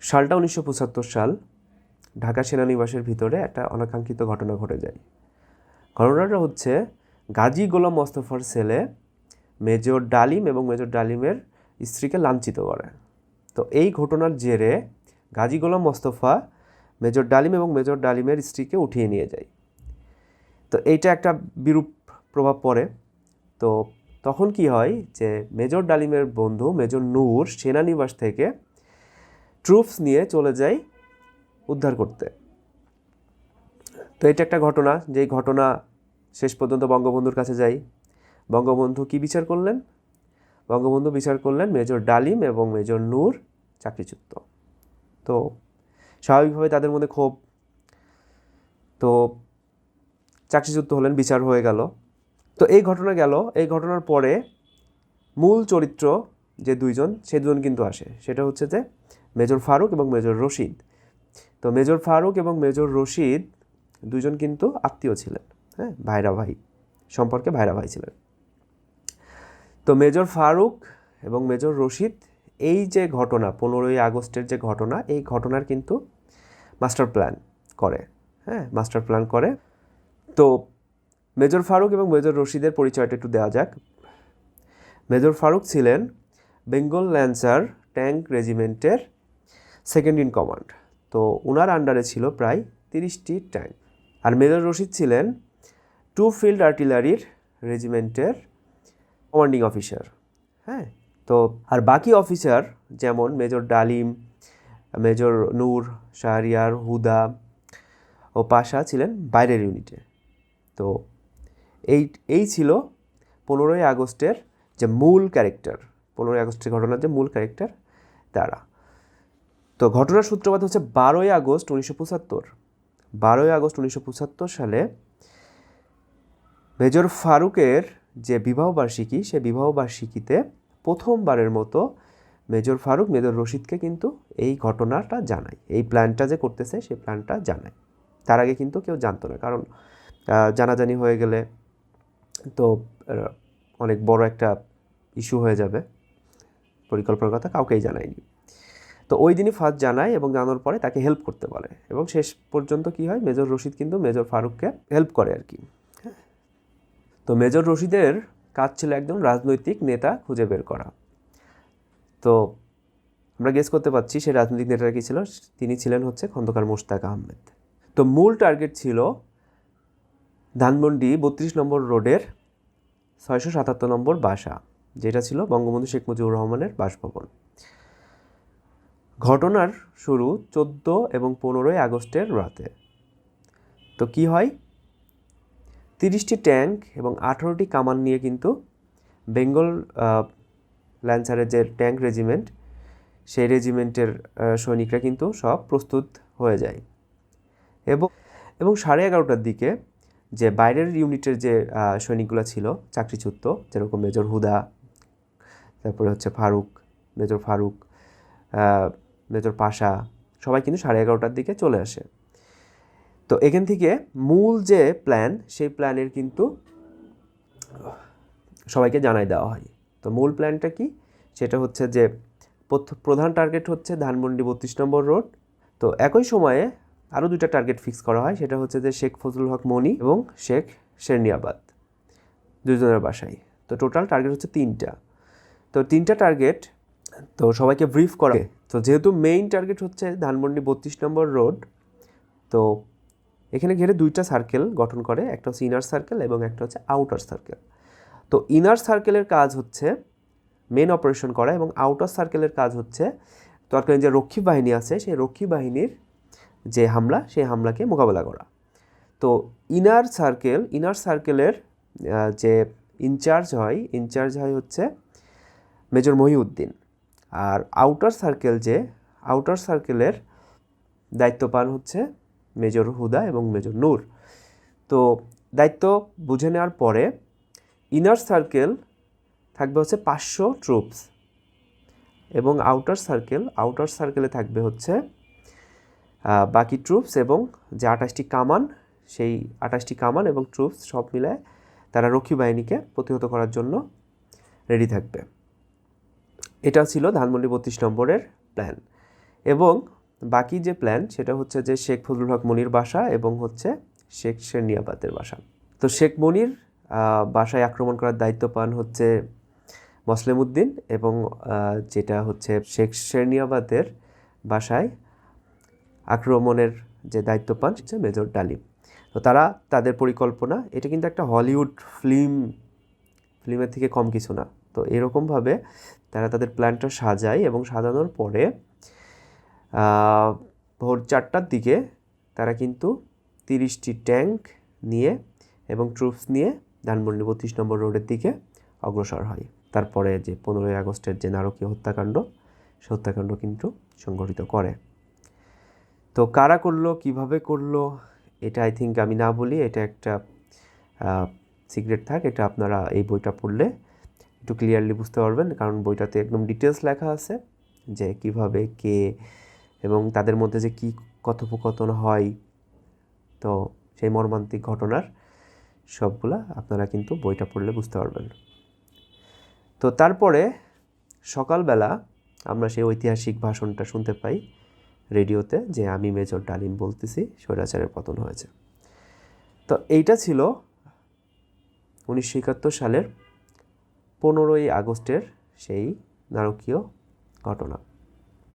সালটা 1975 সাল। ঢাকা সেনানিবাসের ভিতরে একটা অনাকাঙ্ক্ষিত ঘটনা ঘটে যায়। ঘটনাটা হচ্ছে গাজী গোলাম মোস্তফার ছেলে মেজর ডালিম এবং মেজর ডালিমের স্ত্রীকে লাঞ্ছিত করে। তো এই ঘটনার জেরে গাজী গোলাম মোস্তফা মেজর ডালিম এবং মেজর ডালিমের স্ত্রীকে উঠিয়ে নিয়ে যায়। তো এইটা একটা বিরূপ প্রভাব পড়ে। তো তখন কি হয় যে মেজর ডালিমের বন্ধু মেজর নূর সেনানিবাস থেকে ট্রুপস নিয়ে চলে যায় উদ্ধার করতে। তো এটা একটা ঘটনা, যেই ঘটনা শেষ পর্যন্ত বঙ্গবন্ধুর কাছে যায়। বঙ্গবন্ধু কি বিচার করলেন? বঙ্গবন্ধু বিচার করলেন মেজর ডালিম এবং মেজর নূর চাকরিচ্যুত। তো স্বাভাবিকভাবে তাদের মধ্যে ক্ষোভ। তো চাকরিচ্যুত হলেন, বিচার হয়ে গেল। তো এই ঘটনা গেল। এই ঘটনার পরে মূল চরিত্র যে দুইজন, সে দুজন কিন্তু আসে। সেটা হচ্ছে যে মেজর ফারুক এবং মেজর রশিদ। তো মেজর ফারুক এবং মেজর রশিদ দুজন কিন্তু আত্মীয় ছিলেন, হ্যাঁ, ভাইরা ভাই সম্পর্কে ভাইরা ভাই ছিলেন। তো মেজর ফারুক এবং মেজর রশিদ এই যে ঘটনা 15ই আগস্টের যে ঘটনা, এই ঘটনার কিন্তু মাস্টার প্ল্যান করে, হ্যাঁ, মাস্টার প্ল্যান করে। তো মেজর ফারুক এবং মেজর রশিদের পরিচয়টা একটু দেওয়া যাক। মেজর ফারুক ছিলেন বেঙ্গল ল্যান্সার ট্যাঙ্ক রেজিমেন্টের সেকেন্ড ইন কমান্ড। তো ওনার আন্ডারে ছিল প্রায় 30টি ট্যাঙ্ক। আর মেজর রশিদ ছিলেন 2 ফিল্ড আর্টিলারির রেজিমেন্টের কমান্ডিং অফিসার, হ্যাঁ। তো আর বাকি অফিসার যেমন মেজর ডালিম, মেজর নূর, শাহরিয়ার, হুদা ও পাশা ছিলেন বাইরের ইউনিটে। তো এই ছিল 15ই আগস্টের যে মূল ক্যারেক্টার, 15ই আগস্টের ঘটনার যে মূল ক্যারেক্টার তারা। তো ঘটনার সূত্রপাত হচ্ছে 12ই আগস্ট 1975। 12ই আগস্ট 1975 সালে মেজর ফারুকের যে বিবাহবার্ষিকী, সে বিবাহবার্ষিকীতে প্রথমবারের মতো মেজর ফারুক মেজর রশিদকে কিন্তু এই ঘটনাটা জানায়, এই প্ল্যানটা যে করতেছে সেই প্ল্যানটা জানায়। তার আগে কিন্তু কেউ জানতো না, কারণ জানাজানি হয়ে গেলে তো অনেক বড় একটা ইস্যু হয়ে যাবে। পরিকল্পনার কথা কাউকেই জানায়নি। তো ওই দিনই ফার্স্ট জানায় এবং জানানোর পরে তাকে হেল্প করতে বলে, এবং শেষ পর্যন্ত কি হয়, মেজর রশিদ কিন্তু মেজর ফারুককে হেল্প করে আর কি। তো মেজর রশিদের কাজ ছিল একজন রাজনৈতিক নেতা খুঁজে বের করা। তো আমরা গেস করতে পারছি সে রাজনৈতিক নেতাটা কি ছিল। তিনি ছিলেন হচ্ছে খন্দকার মোশতাক আহমেদ। তো মূল টার্গেট ছিল ধানমন্ডি 32 নম্বর রোডের 677 নম্বর বাসা, যেটা ছিল বঙ্গবন্ধু শেখ মুজিবুর রহমানের বাসভবন। ঘটনার শুরু 14 এবং 15ই আগস্টের রাতে। তো কি হয়, 30টি ট্যাঙ্ক এবং 18টি কামান নিয়ে কিন্তু বেঙ্গল ল্যান্সারের যে ট্যাঙ্ক রেজিমেন্ট, সেই রেজিমেন্টের সৈনিকরা কিন্তু সব প্রস্তুত হয়ে যায়। এবং 11:30টার দিকে যে বাইরের ইউনিটের যে সৈনিকগুলো ছিল চাকরিচ্যুত, যেরকম মেজর হুদা, তারপরে হচ্ছে ফারুক, মেজর ফারুক, মেজর পাশা, সবাই কিন্তু 11:30টার দিকে চলে আসে। তো এখান থেকে মূল যে প্ল্যান, সেই প্ল্যানের কিন্তু সবাইকে জানাই দেওয়া হয়। তো মূল প্ল্যানটা কি, সেটা হচ্ছে যে প্রধান টার্গেট হচ্ছে ধানমন্ডি 32 নম্বর রোড। তো একই সময়ে আরও 2টা টার্গেট ফিক্স করা হয়, সেটা হচ্ছে যে শেখ ফজলুল হক মনি এবং শেখ শেরনিয়াবাদ, দুজনের বাসায়। তো টোটাল টার্গেট হচ্ছে 3টা। তো 3টা টার্গেট তো সবাইকে ব্রিফ করা। তো যেহেতু মেইন টার্গেট হচ্ছে ধানমন্ডি 32 নম্বর রোড, তো এখানে ঘিরে 2টা সার্কেল গঠন করে, একটা হচ্ছে ইনার সার্কেল এবং একটা হচ্ছে আউটার সার্কেল। তো ইনার সার্কেলের কাজ হচ্ছে মেন অপারেশন করা, এবং আউটার সার্কেলের কাজ হচ্ছে তৎকালীন যে রক্ষী বাহিনী আছে সেই রক্ষী বাহিনীর যে হামলা, সেই হামলাকে মোকাবেলা করা। তো ইনার সার্কেলের যে ইনচার্জ হয় হচ্ছে মেজর মহিউদ্দিন। আর আউটার সার্কেলের দায়িত্ব পান হচ্ছে মেজর হুদা এবং মেজর নূর। তো দায়িত্ব বুঝে নেওয়ার পরে ইনার সার্কেল থাকবে হচ্ছে 500 ট্রুপস, এবং আউটার সার্কেলে থাকবে হচ্ছে বাকি ট্রুপস এবং যে 28টি কামান, সেই 28টি কামান এবং ট্রুপস সব মিলায় তারা রক্ষী বাহিনীকে প্রতিহত করার জন্য রেডি থাকবে। এটা ছিল ধানমন্ডি 32 নম্বরের প্ল্যান। এবং বাকি যে প্ল্যান সেটা হচ্ছে যে শেখ ফজলুল হক মনির বাসা এবং হচ্ছে শেখ শেরনিয়াবাতের বাসা। তো শেখ মনির বাসায় আক্রমণ করার দায়িত্ব পান হচ্ছে মোসলেম উদ্দিন এবং যেটা হচ্ছে শেখ শেরনিয়াবাতের বাসায় আক্রমণের যে দায়িত্ব পান হচ্ছে মেজর ডালিম। তো তারা তাদের পরিকল্পনা, এটা কিন্তু একটা হলিউড ফিল্মের থেকে কম কিছু না। তো এরকমভাবে তারা তাদের প্ল্যানটা সাজায় এবং সাজানোর পরে ভোর 4টার দিকে তারা কিন্তু 30টি ট্যাঙ্ক নিয়ে এবং ট্রুপস নিয়ে ধানমন্ডি 32 নম্বর রোডের দিকে অগ্রসর হয়। তারপরে যে 15ই আগস্টের যে নারকীয় হত্যাকাণ্ড, সে হত্যাকাণ্ড কিন্তু সংঘটিত করে। তো কারা করলো, কিভাবে করলো, এটা আই থিঙ্ক আমি না বলি, এটা একটা সিক্রেট থাক। এটা আপনারা এই বইটা পড়লে একটু ক্লিয়ারলি বুঝতে পারবেন, কারণ বইটাতে একদম ডিটেলস লেখা আছে যে কিভাবে কে এবং তাদের মধ্যে যে কী কথোপকথন হয়। তো সেই মর্মান্তিক ঘটনার সবগুলা আপনারা কিন্তু বইটা পড়লে বুঝতে পারবেন। তো তারপরে সকালবেলা আমরা সেই ঐতিহাসিক ভাষণটা শুনতে পাই রেডিওতে যে আমি মেজর ডালিম বলতেছি স্বৈরাচারের পতন হয়েছে। তো এইটা ছিল 1971 সালের 15ই আগস্টের সেই নারকীয় ঘটনা।